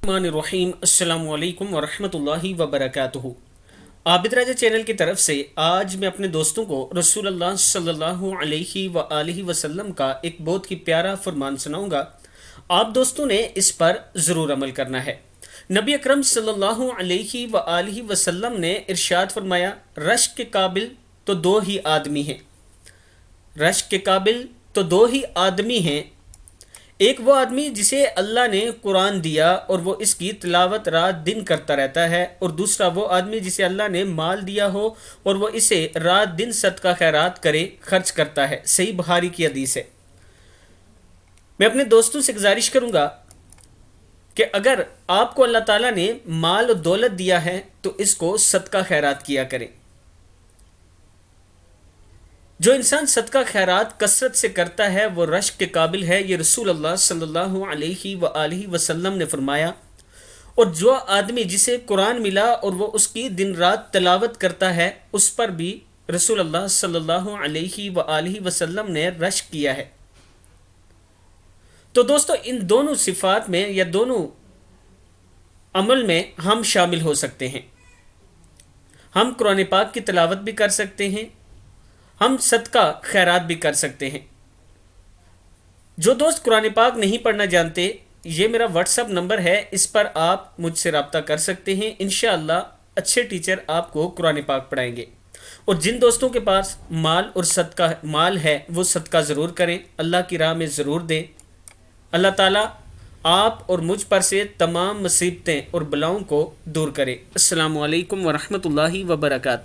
الرحیم السلام علیکم ورحمۃ اللہ وبرکاتہ۔ عابد راجہ چینل کی طرف سے آج میں اپنے دوستوں کو رسول اللہ صلی اللہ علیہ وآلہ وسلم کا ایک بہت ہی پیارا فرمان سناؤں گا۔ آپ دوستوں نے اس پر ضرور عمل کرنا ہے۔ نبی اکرم صلی اللہ علیہ وآلہ وسلم نے ارشاد فرمایا، رشک کے قابل تو دو ہی آدمی ہیں، رشک کے قابل تو دو ہی آدمی ہیں، ایک وہ آدمی جسے اللہ نے قرآن دیا اور وہ اس کی تلاوت رات دن کرتا رہتا ہے، اور دوسرا وہ آدمی جسے اللہ نے مال دیا ہو اور وہ اسے رات دن صدقہ خیرات کرے، خرچ کرتا ہے۔ صحیح بخاری کی حدیث ہے۔ میں اپنے دوستوں سے گزارش کروں گا کہ اگر آپ کو اللہ تعالیٰ نے مال اور دولت دیا ہے تو اس کو صدقہ خیرات کیا کریں۔ جو انسان صدقہ خیرات کثرت سے کرتا ہے وہ رشک کے قابل ہے، یہ رسول اللہ صلی اللہ علیہ وآلہ وسلم نے فرمایا۔ اور جو آدمی جسے قرآن ملا اور وہ اس کی دن رات تلاوت کرتا ہے، اس پر بھی رسول اللہ صلی اللہ علیہ وآلہ وسلم نے رشک کیا ہے۔ تو دوستو، ان دونوں صفات میں یا دونوں عمل میں ہم شامل ہو سکتے ہیں۔ ہم قرآن پاک کی تلاوت بھی کر سکتے ہیں، ہم صدقہ خیرات بھی کر سکتے ہیں۔ جو دوست قرآن پاک نہیں پڑھنا جانتے، یہ میرا واٹس ایپ نمبر ہے، اس پر آپ مجھ سے رابطہ کر سکتے ہیں۔ انشاءاللہ اچھے ٹیچر آپ کو قرآن پاک پڑھائیں گے۔ اور جن دوستوں کے پاس مال ہے وہ صدقہ ضرور کریں، اللہ کی راہ میں ضرور دیں۔ اللہ تعالیٰ آپ اور مجھ پر سے تمام مصیبتیں اور بلاؤں کو دور کرے۔ السلام علیکم ورحمۃ اللہ وبرکاتہ۔